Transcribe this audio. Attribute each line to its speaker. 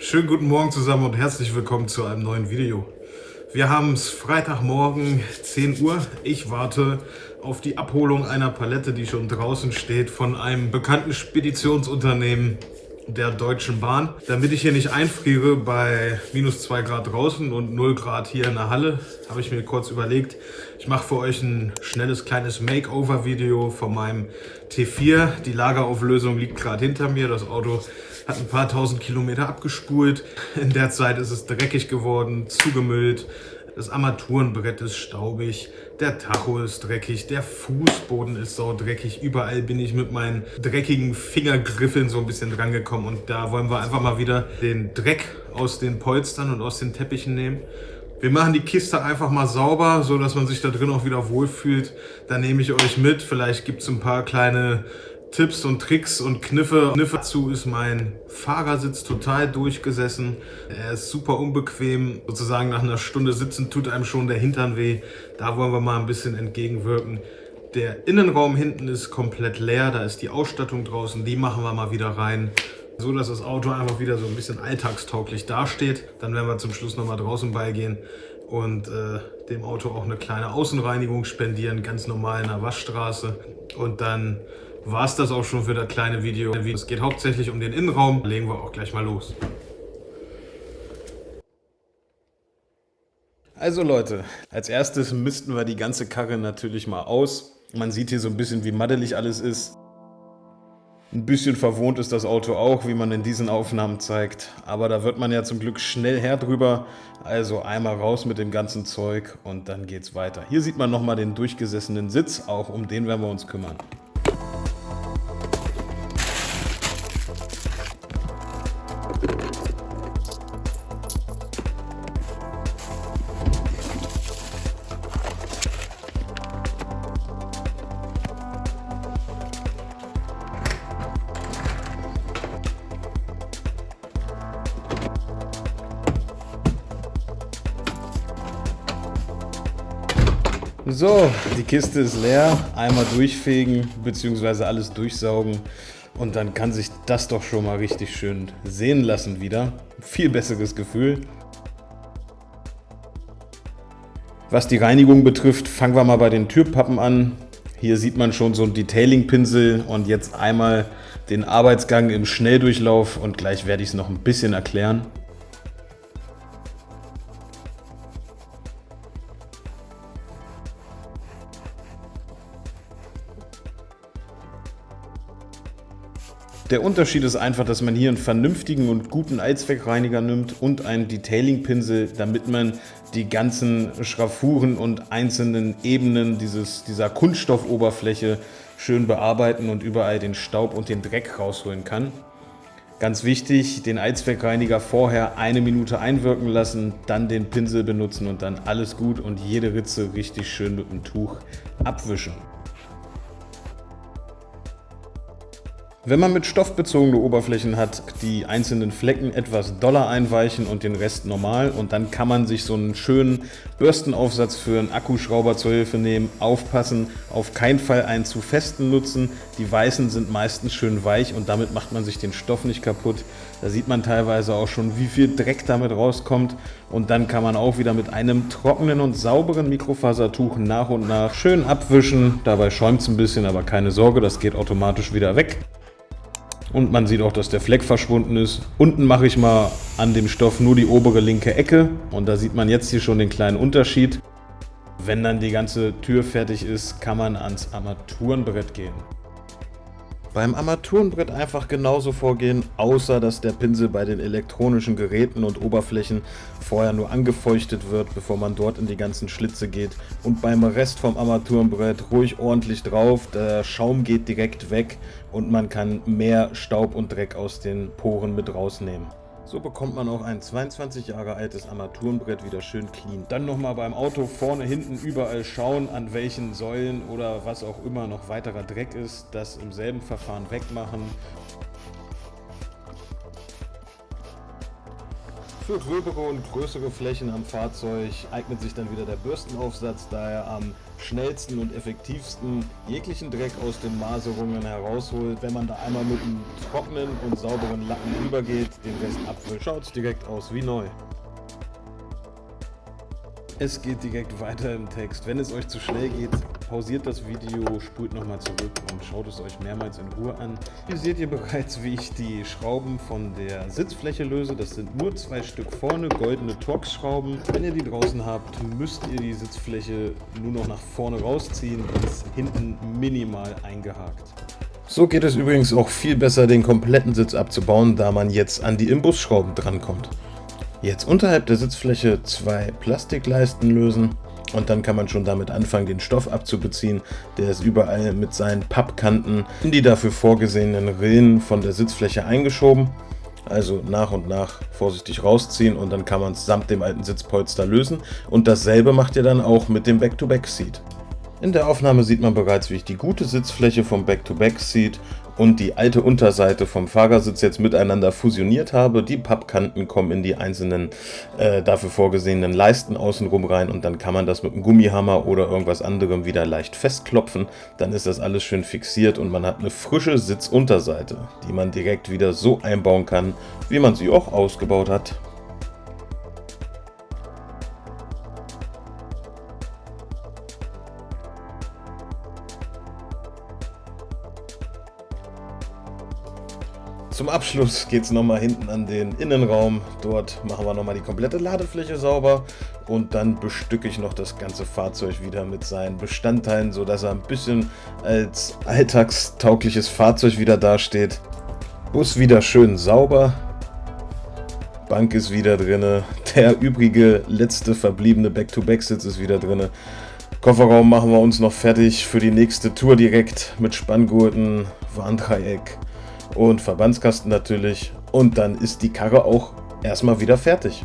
Speaker 1: Schönen guten Morgen zusammen und herzlich willkommen zu einem neuen Video. Wir haben es Freitagmorgen 10 Uhr. Ich warte auf die Abholung einer Palette, die schon draußen steht, von einem bekannten Speditionsunternehmen der Deutschen Bahn. Damit ich hier nicht einfriere bei minus 2 Grad draußen und 0 Grad hier in der Halle, habe ich mir kurz überlegt, ich mache für euch ein schnelles kleines Makeover-Video von meinem T4. Die Lagerauflösung liegt gerade hinter mir. Das Auto hat ein paar tausend Kilometer abgespult. In der Zeit ist es dreckig geworden, zugemüllt. Das Armaturenbrett ist staubig, der Tacho ist dreckig, der Fußboden ist saudreckig. Überall bin ich mit meinen dreckigen Fingergriffeln so ein bisschen dran gekommen. Und da wollen wir einfach mal wieder den Dreck aus den Polstern und aus den Teppichen nehmen. Wir machen die Kiste einfach mal sauber, so dass man sich da drin auch wieder wohlfühlt. Da nehme ich euch mit. Vielleicht gibt es ein paar kleine Tipps und Tricks und Kniffe. Dazu ist mein Fahrersitz total durchgesessen. Er ist super unbequem. Sozusagen nach einer Stunde Sitzen tut einem schon der Hintern weh. Da wollen wir mal ein bisschen entgegenwirken. Der Innenraum hinten ist komplett leer. Da ist die Ausstattung draußen. Die machen wir mal wieder rein, so dass das Auto einfach wieder so ein bisschen alltagstauglich dasteht. Dann werden wir zum Schluss nochmal draußen beigehen und dem Auto auch eine kleine Außenreinigung spendieren, ganz normal in der Waschstraße. Und dann war es das auch schon für das kleine Video. Es geht hauptsächlich um den Innenraum. Legen wir auch gleich mal los. Also Leute, als erstes misten wir die ganze Karre natürlich mal aus. Man sieht hier so ein bisschen, wie maddelig alles ist. Ein bisschen verwohnt ist das Auto auch, wie man in diesen Aufnahmen zeigt. Aber da wird man ja zum Glück schnell her drüber. Also einmal raus mit dem ganzen Zeug und dann geht's weiter. Hier sieht man nochmal den durchgesessenen Sitz. Auch um den werden wir uns kümmern. So, die Kiste ist leer. Einmal durchfegen bzw. alles durchsaugen und dann kann sich das doch schon mal richtig schön sehen lassen wieder. Viel besseres Gefühl. Was die Reinigung betrifft, fangen wir mal bei den Türpappen an. Hier sieht man schon so einen Detailing-Pinsel und jetzt einmal den Arbeitsgang im Schnelldurchlauf und gleich werde ich es noch ein bisschen erklären. Der Unterschied ist einfach, dass man hier einen vernünftigen und guten Allzweckreiniger nimmt und einen Detailing-Pinsel, damit man die ganzen Schraffuren und einzelnen Ebenen dieser Kunststoffoberfläche schön bearbeiten und überall den Staub und den Dreck rausholen kann. Ganz wichtig, den Allzweckreiniger vorher 1 Minute einwirken lassen, dann den Pinsel benutzen und dann alles gut und jede Ritze richtig schön mit dem Tuch abwischen. Wenn man mit stoffbezogene Oberflächen hat, die einzelnen Flecken etwas doller einweichen und den Rest normal und dann kann man sich so einen schönen Bürstenaufsatz für einen Akkuschrauber zur Hilfe nehmen. Aufpassen, auf keinen Fall einen zu festen nutzen. Die weißen sind meistens schön weich und damit macht man sich den Stoff nicht kaputt. Da sieht man teilweise auch schon, wie viel Dreck damit rauskommt und dann kann man auch wieder mit einem trockenen und sauberen Mikrofasertuch nach und nach schön abwischen. Dabei schäumt es ein bisschen, aber keine Sorge, das geht automatisch wieder weg. Und man sieht auch, dass der Fleck verschwunden ist. Unten mache ich mal an dem Stoff nur die obere linke Ecke. Und da sieht man jetzt hier schon den kleinen Unterschied. Wenn dann die ganze Tür fertig ist, kann man ans Armaturenbrett gehen. Beim Armaturenbrett einfach genauso vorgehen, außer dass der Pinsel bei den elektronischen Geräten und Oberflächen vorher nur angefeuchtet wird, bevor man dort in die ganzen Schlitze geht. Und beim Rest vom Armaturenbrett ruhig ordentlich drauf, der Schaum geht direkt weg und man kann mehr Staub und Dreck aus den Poren mit rausnehmen. So bekommt man auch ein 22 Jahre altes Armaturenbrett wieder schön clean. Dann nochmal beim Auto vorne, hinten überall schauen, an welchen Säulen oder was auch immer noch weiterer Dreck ist. Das im selben Verfahren wegmachen. Für gröbere und größere Flächen am Fahrzeug eignet sich dann wieder der Bürstenaufsatz, da er am
Speaker 2: schnellsten und effektivsten jeglichen Dreck aus den Maserungen herausholt, wenn man da einmal mit einem trockenen und sauberen Lappen rübergeht, den Rest abwischt. Schaut's direkt aus wie neu. Es geht direkt weiter im Text. Wenn es euch zu schnell geht, pausiert das Video, spult nochmal zurück und schaut es euch mehrmals in Ruhe an. Hier seht ihr bereits, wie ich die Schrauben von der Sitzfläche löse. Das sind nur 2 Stück vorne, goldene Torx-Schrauben. Wenn ihr die draußen habt, müsst ihr die Sitzfläche nur noch nach vorne rausziehen und ist hinten minimal eingehakt. So geht es übrigens auch viel besser, den kompletten Sitz abzubauen, da man jetzt an die Imbusschrauben drankommt. Jetzt unterhalb der Sitzfläche 2 Plastikleisten lösen und dann kann man schon damit anfangen, den Stoff abzubeziehen. Der ist überall mit seinen Pappkanten in die dafür vorgesehenen Rillen von der Sitzfläche eingeschoben. Also nach und nach vorsichtig rausziehen und dann kann man es samt dem alten Sitzpolster lösen. Und dasselbe macht ihr dann auch mit dem Back-to-Back-Seat. In der Aufnahme sieht man bereits, wie ich die gute Sitzfläche vom Back-to-Back-Seat und die alte Unterseite vom Fahrersitz jetzt miteinander fusioniert habe. Die Pappkanten kommen in die einzelnen dafür vorgesehenen Leisten außenrum rein und dann kann man das mit einem Gummihammer oder irgendwas anderem wieder leicht festklopfen. Dann ist das alles schön fixiert und man hat eine frische Sitzunterseite, die man direkt wieder so einbauen kann, wie man sie auch ausgebaut hat. Zum Abschluss geht es nochmal hinten an den Innenraum. Dort machen wir nochmal die komplette Ladefläche sauber und dann bestücke ich noch das ganze Fahrzeug wieder mit seinen Bestandteilen, sodass er ein bisschen als alltagstaugliches Fahrzeug wieder dasteht. Bus wieder schön sauber, Bank ist wieder drin, der übrige letzte verbliebene Back-to-Back-Sitz ist wieder drin. Kofferraum machen wir uns noch fertig für die nächste Tour direkt mit Spanngurten, Warndreieck und Verbandskasten natürlich und dann ist die Karre auch erstmal wieder fertig.